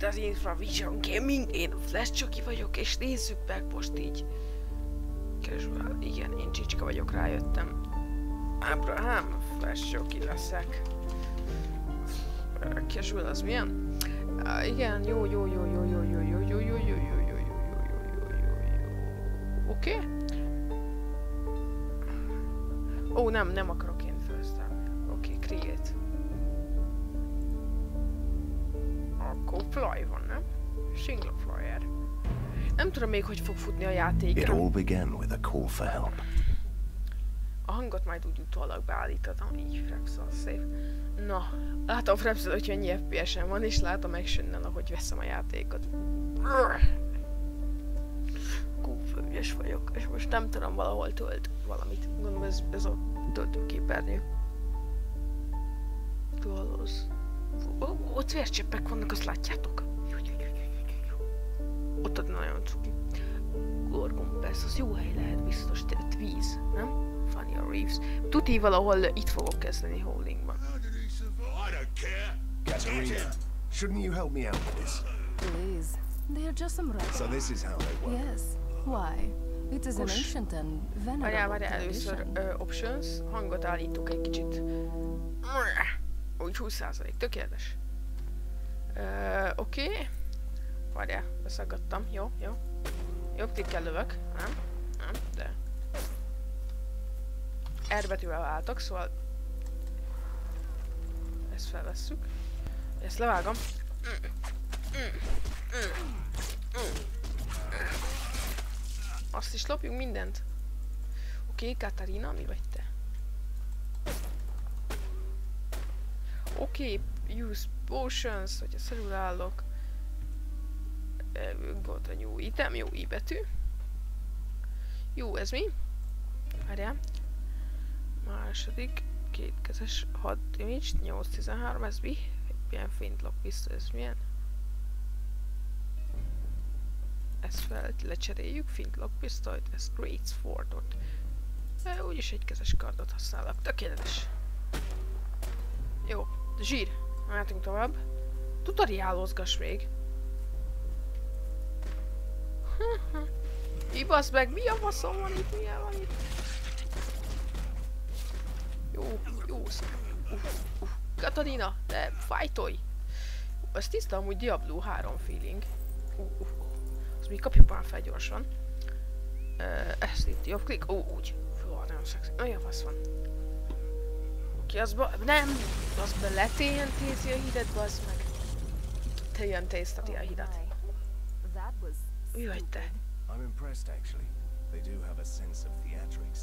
az Infravision Gaming, én a Flash Jockey vagyok, és nézzük meg most így. Casual, igen, én Csicska vagyok, rájöttem. Abraham, Flash Jockey leszek. Casual az milyen? Igen, jó. Oké? Ó, nem akarok én felsztárni. Oké, create. Akkor fly van, nem? Single flyer. Nem tudom még, hogy fog futni a játék. It all began with a call for help. A hangot majd úgy utólag beállítottam, így Frepszel szép. Na, látom Frepszel, hogy ennyi FPS-en van, és látom Action-nel, ahogy veszem a játékot. Kúfőgyes vagyok, és most nem tudom, valahol tölt valamit. Gondolom ez a töltőképernyő. Dualoz. Ott vércseppek vannak, azt látjátok? Ott ad nagyon cuki. Gorgon persze, az jó hely lehet biztos, víz, nem? Funny Reeves. Tuti valahol itt fogok kezdeni Howlingban. Katerina, shouldn't you help me out with this? Please, they are just some rocks. So this is how they work. Yes. Why? It is an ancient and venerable Várjál, először options, hangot állítok egy kicsit. Úgy 20%, tökéletes. Oké. Várjál, beszaggattam, jó. Jobb klikkel lövök, nem, de... R betűvel váltok, szóval... Ezt felvesszük. Ezt levágom. Azt is lopjunk mindent. Oké, Katarina, mi vagy te? Oké, use potions, hogyha szerül állok. Got a new item, jó I betű. Jó, ez mi? Várjál. Második, kétkezes, 6 damage, 8-13, ez mi? Milyen flintlock pisztoly, ez milyen? Ezt fel lecseréljük, flintlock pisztolyt, ez Great Swordot. Úgyis egykezes kardot használok, tökéletes. Jó, zsír, mehetünk tovább. Tutoriálozgass még. Mi basz meg, mi a faszom van itt, milyen van itt? Jó, Katarina, de fájtolj! Ez tiszta amúgy Diablo 3 feeling. Azt még kapjuk már fel gyorsan. Ezt itt jobb klik, úgy. Fú, nagyon szexi, olyan fasz van. Oké, nem! Az be leténtézi a hidet, bazd meg. Téntézteti a hidet. Mi vagy te? I'm impressed actually. They do have a sense of theatrics.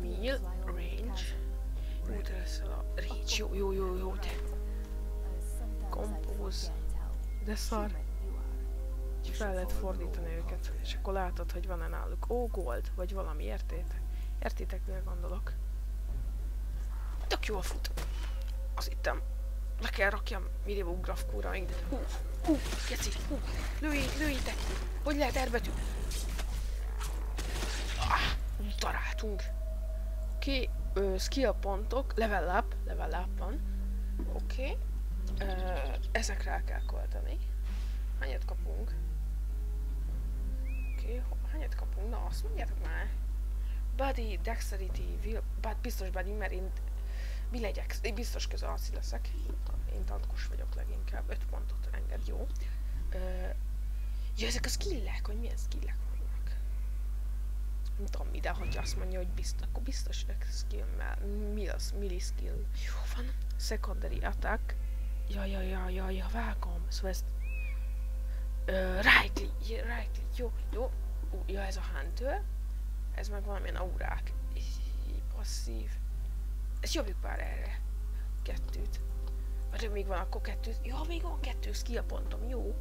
Meal, range. Reach, jó, te. Compose. De szar. Fel lehet fordítani őket, és akkor látod, hogy van-e náluk. Gold, vagy valami, értétek? Értétek, mire gondolok? Tök jól fut. Az ittem. Le kell rakjam minimum grafkúra még. Geci, lőjétek! Hogy lehet R betű? Találtunk. Oké, skill pontok, level up van. Oké. Ezekre el kell költeni. Hányat kapunk? Oké, hányat kapunk? Na, azt mondjátok már. Body, dexterity, will, biztos body, mert én mi legyek? Én biztos közarci leszek. Én tankos vagyok leginkább. 5 pontot enged, jó. Ja, ezek a skillek, hogy milyen skillek vannak. Nem tudom mi, de hogyha azt mondja, hogy biztos, akkor biztos skill, milli skill. Jó van. Secondary attack. Ja, vágom. Szóval ezt... right click, jó. Ja, ez a hunter. Ez meg valamilyen aurák. Passzív. Ezt jobbjuk már erre. 2-t. Vagy még van akkor 2. Ja, még van 2 skill pontom, jó.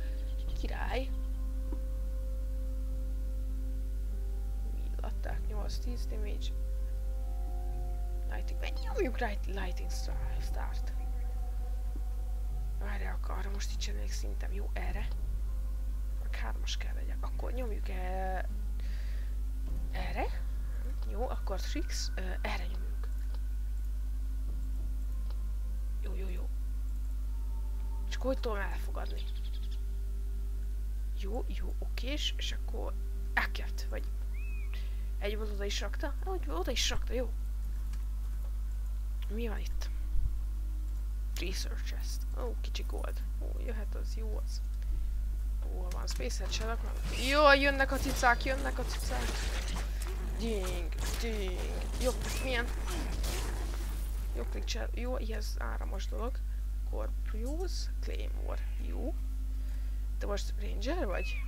Király. Millatták 8-10 damage. Lighting. Nyomjuk Lighting Start. Várjál, arra most itt csinálnék szintem. Jó, erre. Meg 3-as kell legyek. Akkor nyomjuk erre. Jó, akkor tricks. Erre nyomjuk. Jó. És akkor hogy tudom elfogadni? Jó, okés, és akkor elkelt, vagy egy volt oda is rakta? Oda is rakta, jó. Mi van itt? Research chest. Ó, kicsi gold. Ó, jöhet az, jó az. Ó, van Space Headshot, jó, jönnek a cicák, Ding. Jó, milyen? Jó, klikcsel. Jó, ez áramos dolog. Corpus, Claymore. Jó. Te most Ranger vagy?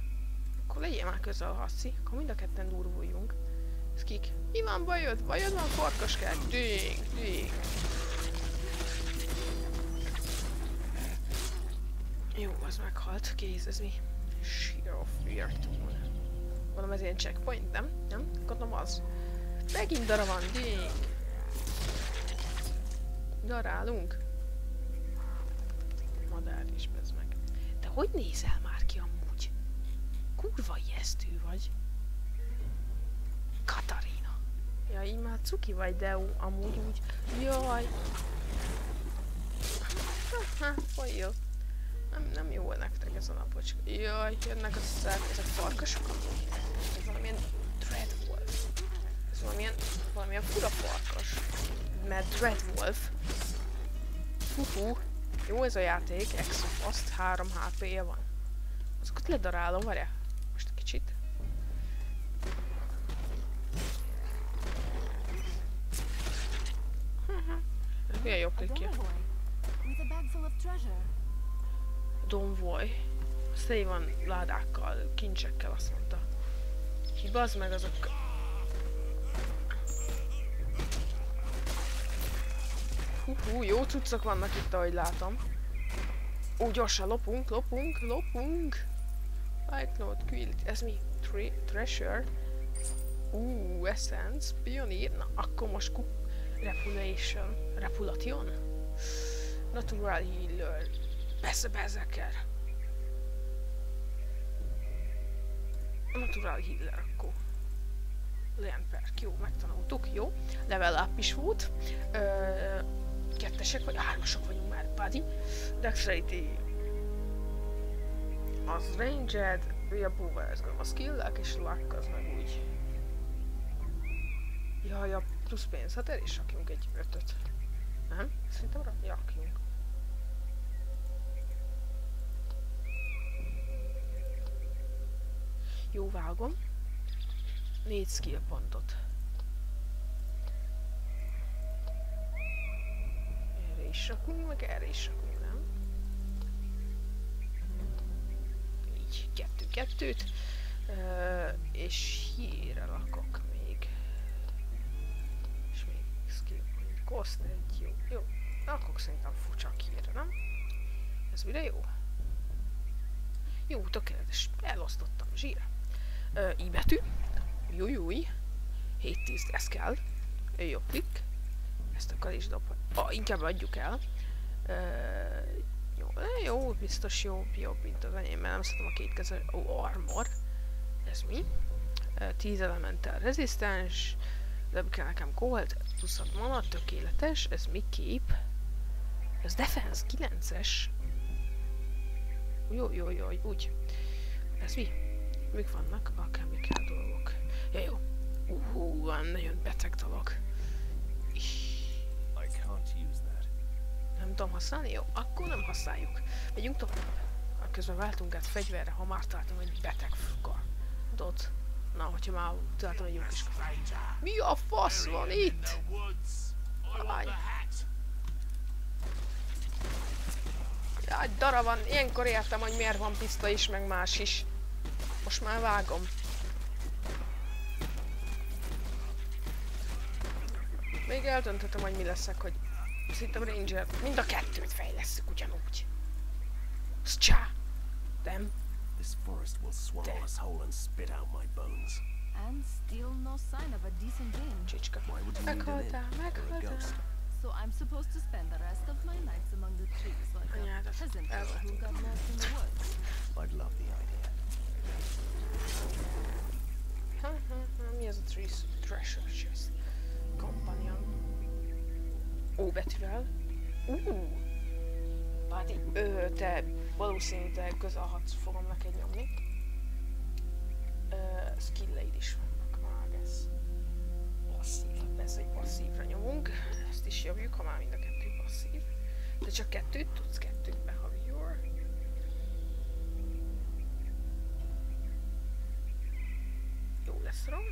Akkor legyél már közel a haszi. Akkor mind a ketten durvuljunk. Ez kik? Mi van bajod? Bajod van, farkaskák? Ding. Jó, az meghalt. Kész, ez mi? Shear of Weird. Mondom, ez ilyen checkpoint, nem? Nem? Gondolom az. Megint dara van, ding. Darálunk. Madár is, bezd meg. De hogy nézel már ki amúgy? Kurva ijesztő vagy. Katarina. Ja, így már cuki vagy, de amúgy úgy. Jaj. Hogy jó. Nem jó nektek ez a napocska. Jaj, jönnek a szák, ezek farkasok amúgy. Ez valamilyen Dreadwolf. Ez valamilyen fura farkas. Mert Dreadwolf. Hú. Jó ez a játék, Exofast, 3 HP-je van. Azokat ledarálom, várjál. Most egy kicsit. Ez milyen jobb klikje? Donvoy. Szély van ládákkal, kincsekkel, azt mondta. Bazd meg azok. Hú, jó cuccok vannak itt, ahogy látom. Ó, gyorsan lopunk. Cyclone, Quilt, ez mi? Treasure. Essence, Pioneer. Na, akkor most Repulation. Natural Healer. Berserker. Natural Healer, akkor. Lamperk, jó, megtanultuk, jó. Level up is volt. Kettesek vagy, 3-asok vagyunk már, buddy. Dexterity. Az ranged, a búva, ez gondolom a skill-ek, és luck az meg úgy. Jaj, a plusz pénz, hát el is rakjunk egy 5-öt. Nem? Szerintem rakjunk. Jó, vágom. 4 skill pontot. Erre is rakunk, meg erre is rakunk, nem? Így, 2-2-t. És hírre rakok még. És még skill point. Cost egy, jó. Rakok szerintem csak hírre, nem? Ez mire jó? Jó, tökéletes. Elosztottam zsíra. I betű. Júj. 7-10, ez kell. Jó klik. Ezt akkor is dob. Inkább adjuk el. Jó, biztos jobb, mint az enyém, mert nem szeretem a kétkező. Armor. Ez mi? 10 elemental resistance. De kell nekem gold. 20 mana, tökéletes. Ez mi kép? Ez defense 9-es. Jó, úgy. Ez mi? Mik vannak? Alchemical dolgok. Ja, jó. Van nagyon beteg dolog. Nem tudom használni? Jó, akkor nem használjuk. Megyünk tovább. Közben váltunk át fegyverre, ha már találtam egy beteg kardot. Na, hogyha már találtam egy jó kis kardot. Mi a fasz van itt? Jaj, dara van. Ilyenkor értem, hogy miért van piszta is, meg más is. Most már vágom. Még eldöntöttem, hogy mi leszek, hogy szerintem Ranger. Mind a kettőt fejlesszük ugyanúgy. Szcsá! Nem? This forest will swallow us whole and spit out my bones. And still no sign of a decent game. Csicska. Meghaltál. So I'm supposed to spend the rest of my nights among the trees like a peasant girl who got lost in the woods. I'd love the idea. Mi ez a treasure chest? Companion. Ó betűvel. Buddy, te valószínűleg közel fogom neked nyomni. skilleid is vannak már, ez passzív, ez egy passzívra nyomunk, ezt is jobbjuk, ha már mind a kettő passzív. De csak kettőt tudsz, kettőt ha jó. Jó lesz rom.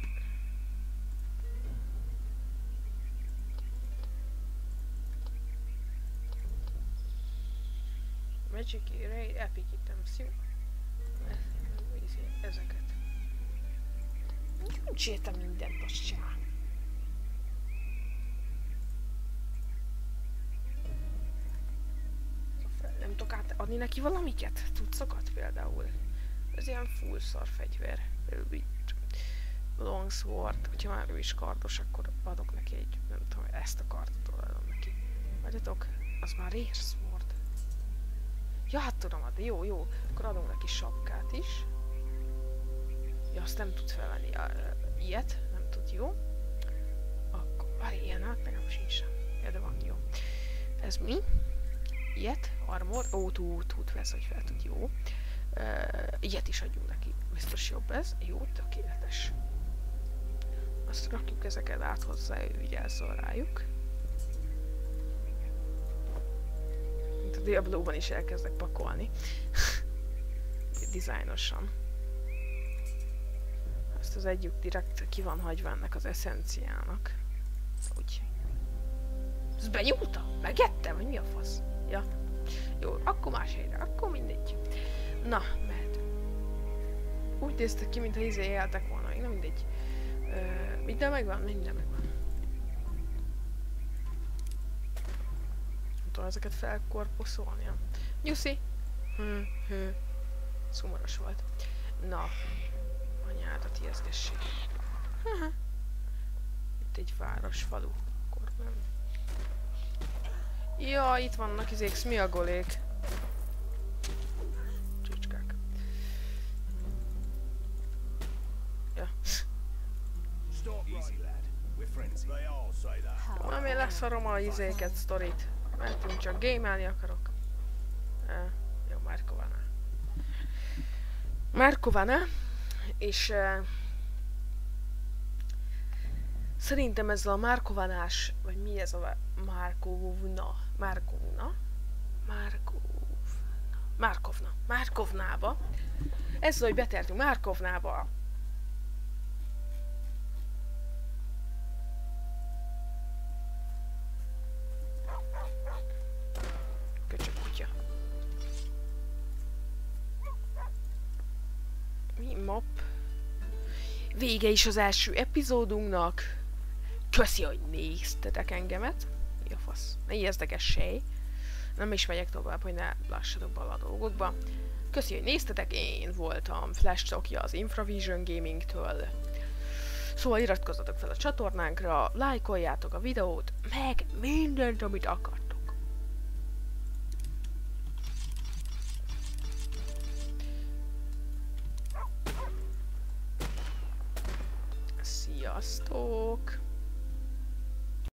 Magic Ray, Epic Items, jó? Ezeket. Nincs értem mindent, bassá. Nem tudok átadni neki valamiket? Tudszokat például. Ez ilyen full szar fegyver. Longsword, hogyha már ő is kardos, akkor adok neki egy, nem tudom, ezt a kardot adom neki. Vagyatok? Az már rare sword. Ja, hát tudom adni, jó. Akkor adom neki sapkát is. Ja, azt nem tud felvenni. Ilyet nem tud, jó. Akkor, várj, ilyen hát nekem sincs sem. Ja, de van, jó. Ez mi? Ilyet, armor, tud vesz, hogy fel tud, jó. Ilyet is adjunk neki, biztos jobb ez. Jó, tökéletes. Azt rakjuk ezeket át hozzá, ő vigyázzon rájuk. Mint a Diablo-ban is elkezdek pakolni. Dizájnosan. Ezt az egyik direkt ki van hagyva ennek az eszenciának. Úgy. Ez benyúlta? Megette? Vagy mi a fasz? Ja. Jó, akkor más helyre. Akkor mindegy. Na, mehet. Úgy néztek ki, mintha éltek volna. Még nem mindegy. Minden megvan? Minden megvan. Nem tudom ezeket felkorposzolni. Nyuszi! Szumoros volt. Na. Anyádat ijeszgessék. Itt egy város, falu. Akkor nem. Ja, itt vannak izék, szmiagolék. Csicskák. Ja. Nem, én leszarom a izéket, sztorit. Mentünk, csak gamelni akarok. Jó, Markovana. És szerintem ezzel a Markovanás, vagy mi ez a Markovnába. Ezzel, hogy betertünk Markovnába. Köcsög kutya. Mi map? Vége is az első epizódunknak. Köszi, hogy néztetek engemet. Mi a fasz? Ne ijeszteges sej. Nem is megyek tovább, hogy ne lássatok bele a dolgokba. Köszi, hogy néztetek. Én voltam Flash Tokja az Infravision Gaming-től. Szóval iratkozzatok fel a csatornánkra, lájkoljátok a videót, meg mindent, amit akartok.